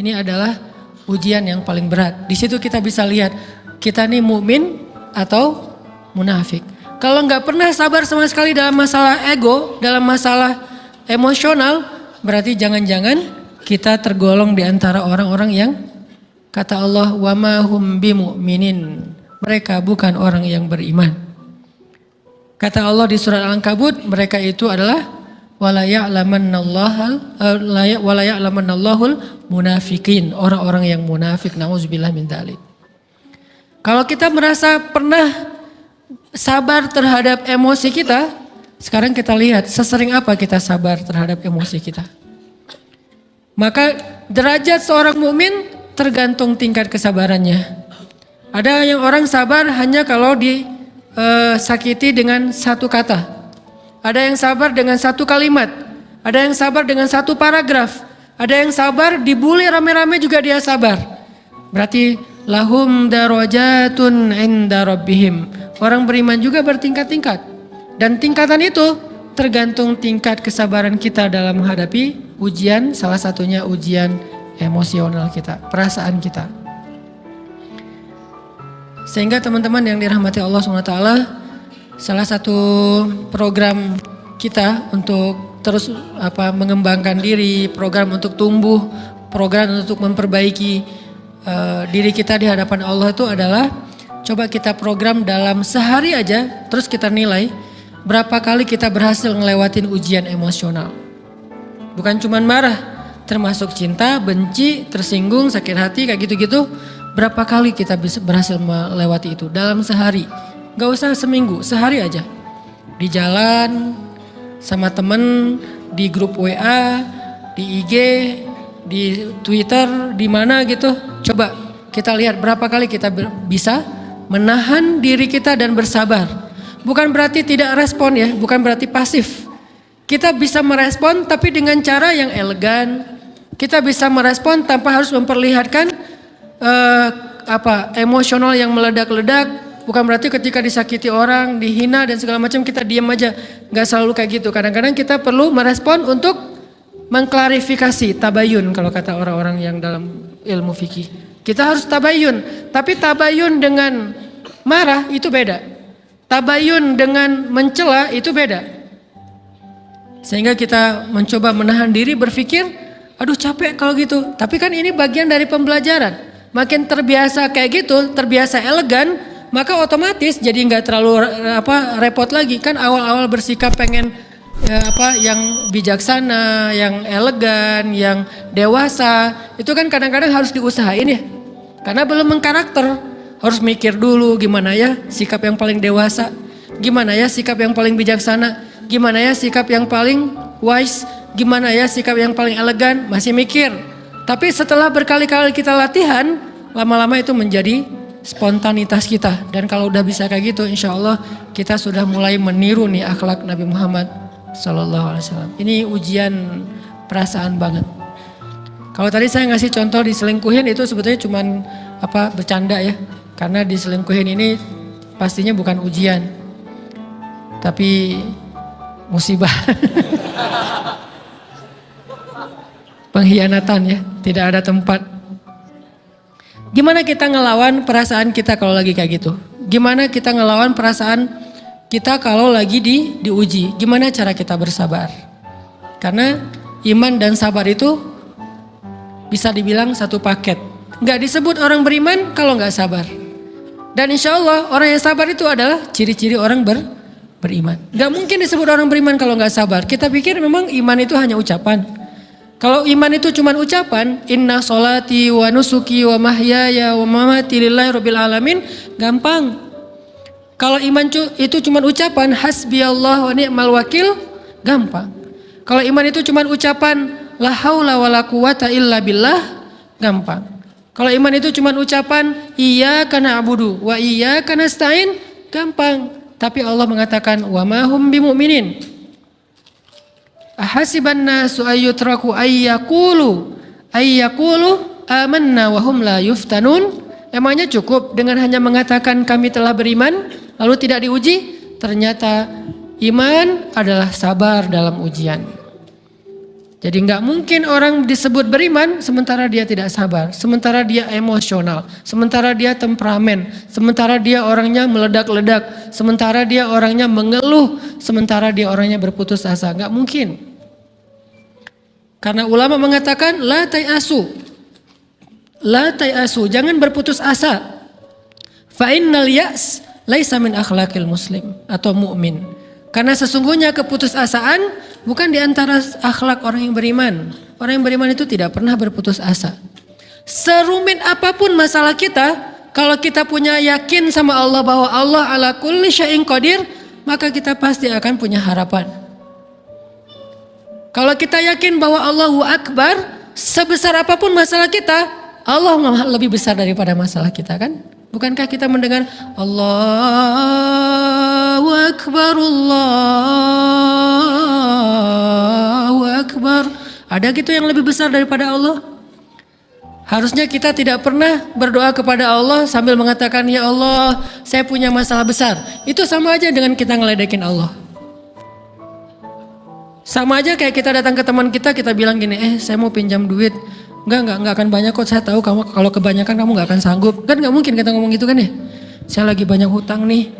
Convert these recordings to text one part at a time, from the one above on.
Ini adalah ujian yang paling berat. Di situ kita bisa lihat kita nih mukmin atau munafik. Kalau nggak pernah sabar sama sekali dalam masalah ego, dalam masalah emosional, berarti jangan-jangan kita tergolong di antara orang-orang yang kata Allah wa ma hum bimu'minin. Mereka bukan orang yang beriman. Kata Allah di surat Al-Ankabut, mereka itu adalah wala ya'lamannallahul munafikin, orang-orang yang munafik. Nauzubillah min dzalik. Kalau kita merasa pernah sabar terhadap emosi kita, sekarang kita lihat sesering apa kita sabar terhadap emosi kita. Maka derajat seorang mukmin tergantung tingkat kesabarannya. Ada yang orang sabar hanya kalau disakiti dengan satu kata. Ada yang sabar dengan satu kalimat. Ada yang sabar dengan satu paragraf. Ada yang sabar dibully rame-rame juga dia sabar. Berarti lahum darajatun inda rabbihim. Orang beriman juga bertingkat-tingkat. Dan tingkatan itu tergantung tingkat kesabaran kita dalam menghadapi ujian, salah satunya ujian emosional kita, perasaan kita. Sehingga teman-teman yang dirahmati Allah SWT, salah satu program kita untuk terus mengembangkan diri, program untuk tumbuh, program untuk memperbaiki diri kita di hadapan Allah itu adalah coba kita program dalam sehari aja, terus kita nilai berapa kali kita berhasil ngelewatin ujian emosional. Bukan cuman marah, termasuk cinta, benci, tersinggung, sakit hati, kayak gitu-gitu. Berapa kali kita bisa berhasil melewati itu dalam sehari. Gak usah seminggu, sehari aja. Di jalan, sama temen, di grup WA, di IG, di Twitter, di mana gitu. Coba kita lihat berapa kali kita bisa menahan diri kita dan bersabar. Bukan berarti tidak respon ya, bukan berarti pasif. Kita bisa merespon tapi dengan cara yang elegan. Kita bisa merespon tanpa harus memperlihatkan emosional yang meledak-ledak. Bukan berarti ketika disakiti orang, dihina dan segala macam kita diam aja. Gak selalu kayak gitu. Kadang-kadang kita perlu merespon untuk mengklarifikasi, tabayun kalau kata orang-orang yang dalam ilmu fikih. Kita harus tabayun. Tapi tabayun dengan marah itu beda. Tabayun dengan mencela itu beda. Sehingga kita mencoba menahan diri berpikir, aduh capek kalau gitu. Tapi kan ini bagian dari pembelajaran. Makin terbiasa kayak gitu, terbiasa elegan, maka otomatis jadi nggak terlalu repot lagi. Kan awal-awal bersikap pengen yang bijaksana, yang elegan, yang dewasa, itu kan kadang-kadang harus diusahain ya. Karena belum mengkarakter, harus mikir dulu gimana ya sikap yang paling dewasa, gimana ya sikap yang paling bijaksana, gimana ya sikap yang paling wise, gimana ya sikap yang paling elegan, masih mikir. Tapi setelah berkali-kali kita latihan, lama-lama itu menjadi spontanitas kita. Dan kalau udah bisa kayak gitu, insya Allah kita sudah mulai meniru nih akhlak Nabi Muhammad SAW. Ini ujian perasaan banget. Kalau tadi saya ngasih contoh diselingkuhin itu sebetulnya cuman bercanda ya. Karena diselingkuhin ini pastinya bukan ujian, tapi musibah. Pengkhianatan ya, tidak ada tempat. Gimana kita ngelawan perasaan kita kalau lagi kayak gitu? Gimana kita ngelawan perasaan kita kalau lagi diuji? Gimana cara kita bersabar? Karena iman dan sabar itu bisa dibilang satu paket. Gak disebut orang beriman kalau gak sabar. Dan insya Allah orang yang sabar itu adalah ciri-ciri orang beriman. Gak mungkin disebut orang beriman kalau gak sabar. Kita pikir memang iman itu hanya ucapan. Kalau iman itu cuma ucapan, inna sholati wa nusuki wa mahyaya wa mamati lillahi rabbil alamin, gampang. Kalau iman itu cuma ucapan, hasbiyallah wa ni'mal wakil, gampang. Kalau iman itu cuma ucapan, la haula wa la quwata illa billah, gampang. Kalau iman itu cuma ucapan, iyyaka na'budu wa iyyaka nasta'in, gampang. Tapi Allah mengatakan, wa ma hum bimu'minin. Ahasiban nasu ayyutraku ayyakulu amanna wa hum la yuftanun. Emangnya cukup dengan hanya mengatakan kami telah beriman lalu tidak diuji? Ternyata iman adalah sabar dalam ujian. Jadi nggak mungkin orang disebut beriman sementara dia tidak sabar, sementara dia emosional, sementara dia temperamen, sementara dia orangnya meledak-ledak, sementara dia orangnya mengeluh, sementara dia orangnya berputus asa. Nggak mungkin. Karena ulama mengatakan la tayasu. La tayasu, jangan berputus asa. Fa innal ya's laisa min akhlaqil muslim atau mukmin. Karena sesungguhnya keputusasaan bukan di antara akhlak orang yang beriman. Orang yang beriman itu tidak pernah berputus asa. Serumit apapun masalah kita, kalau kita punya yakin sama Allah bahwa Allah ala kulli syai'in qadir, maka kita pasti akan punya harapan. Kalau kita yakin bahwa Allahu Akbar, sebesar apapun masalah kita, Allah lebih besar daripada masalah kita, kan? Bukankah kita mendengar Allahu Akbar, Allahu Akbar. Ada gitu yang lebih besar daripada Allah? Harusnya kita tidak pernah berdoa kepada Allah sambil mengatakan, ya Allah, saya punya masalah besar. Itu sama aja dengan kita ngeledekin Allah. Sama aja kayak kita datang ke teman kita bilang gini, saya mau pinjam duit. Enggak akan banyak kok, saya tahu kamu kalau kebanyakan kamu enggak akan sanggup. Kan enggak mungkin kita ngomong gitu kan ya. Saya lagi banyak hutang nih.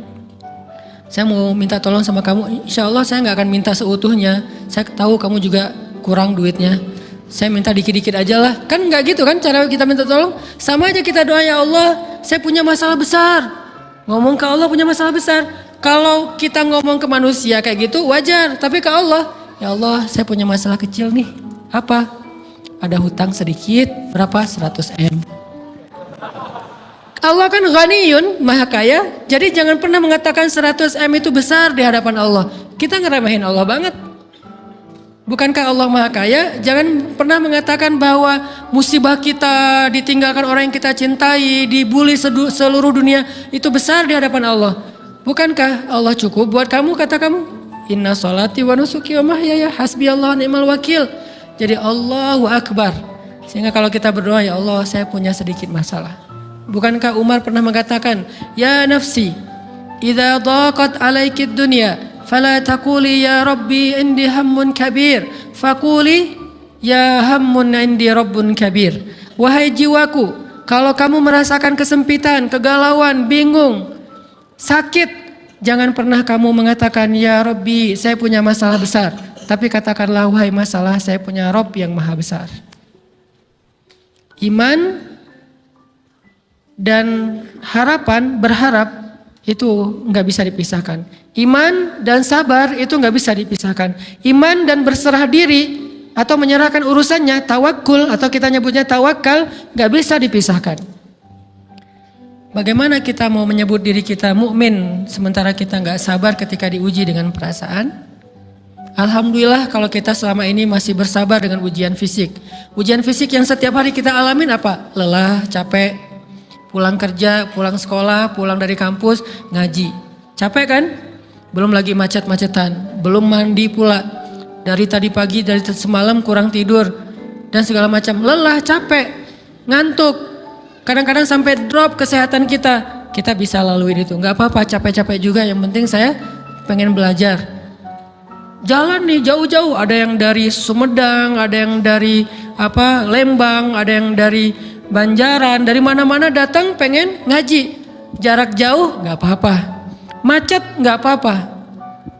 Saya mau minta tolong sama kamu. Insya Allah saya enggak akan minta seutuhnya. Saya tahu kamu juga kurang duitnya. Saya minta dikit-dikit aja lah. Kan enggak gitu kan cara kita minta tolong. Sama aja kita doa, ya Allah saya punya masalah besar. Ngomong ke Allah punya masalah besar. Kalau kita ngomong ke manusia kayak gitu wajar. Tapi ke Allah, ya Allah saya punya masalah kecil nih. Apa? Ada hutang sedikit, berapa? 100 M. Allah kan ghaniyun, maha kaya. Jadi jangan pernah mengatakan 100 M itu besar di hadapan Allah. Kita ngeremehin Allah banget. Bukankah Allah maha kaya? Jangan pernah mengatakan bahwa musibah kita, ditinggalkan orang yang kita cintai, dibully seluruh dunia, itu besar di hadapan Allah. Bukankah Allah cukup buat kamu, kata kamu? Inna sholati wa nusuki wa mahyaya hasbiyallahu ni'mal wakil. Jadi Allahu Akbar. Sehingga kalau kita berdoa, ya Allah saya punya sedikit masalah. Bukankah Umar pernah mengatakan, ya nafsi, idza daqat alaikid dunya, fala taquli ya Rabbi indi hammun kabir, faquli ya hammun indi rabbun kabir. Wahai jiwaku, kalau kamu merasakan kesempitan, kegalauan, bingung, sakit, jangan pernah kamu mengatakan, ya Rabbi saya punya masalah besar. Tapi katakanlah, wahai masalah, saya punya Rob yang maha besar. Iman dan harapan, berharap, itu nggak bisa dipisahkan. Iman dan sabar itu nggak bisa dipisahkan. Iman dan berserah diri atau menyerahkan urusannya, tawakul atau kita nyebutnya tawakal, nggak bisa dipisahkan. Bagaimana kita mau menyebut diri kita mukmin sementara kita nggak sabar ketika diuji dengan perasaan? Alhamdulillah kalau kita selama ini masih bersabar dengan ujian fisik. Ujian fisik yang setiap hari kita alamin apa? Lelah, capek, pulang kerja, pulang sekolah, pulang dari kampus, ngaji. Capek kan? Belum lagi macet-macetan, belum mandi pula. Dari tadi pagi, dari semalam kurang tidur, dan segala macam. Lelah, capek, ngantuk. Kadang-kadang sampai drop kesehatan kita. Kita bisa lalui itu, gak apa-apa, capek-capek juga. Yang penting saya pengen belajar. Jalan nih jauh-jauh, ada yang dari Sumedang, ada yang dari Lembang, ada yang dari Banjaran, dari mana-mana datang pengen ngaji. Jarak jauh nggak apa-apa, macet nggak apa-apa,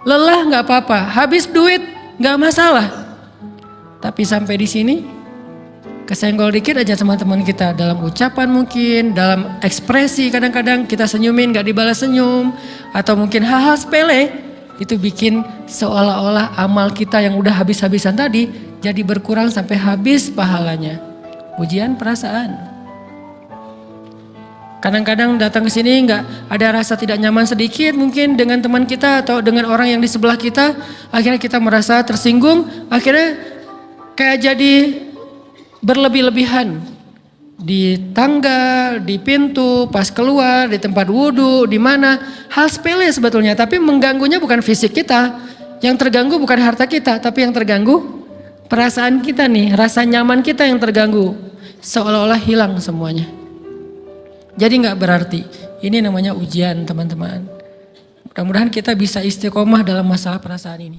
lelah nggak apa-apa, habis duit nggak masalah. Tapi sampai di sini kesenggol dikit aja sama teman kita dalam ucapan, mungkin dalam ekspresi, kadang-kadang kita senyumin nggak dibalas senyum, atau mungkin hal-hal sepele. Itu bikin seolah-olah amal kita yang udah habis-habisan tadi jadi berkurang sampai habis pahalanya. Ujian perasaan. Kadang-kadang datang ke sini nggak ada rasa tidak nyaman sedikit mungkin dengan teman kita atau dengan orang yang di sebelah kita, akhirnya kita merasa tersinggung, akhirnya kayak jadi berlebih-lebihan. Di tangga, di pintu, pas keluar, di tempat wudhu, di mana, hal sepele sebetulnya, tapi mengganggunya bukan fisik kita, yang terganggu bukan harta kita, tapi yang terganggu perasaan kita nih, rasa nyaman kita yang terganggu, seolah-olah hilang semuanya. Jadi nggak berarti, ini namanya ujian teman-teman. Mudah-mudahan kita bisa istiqomah dalam masalah perasaan ini.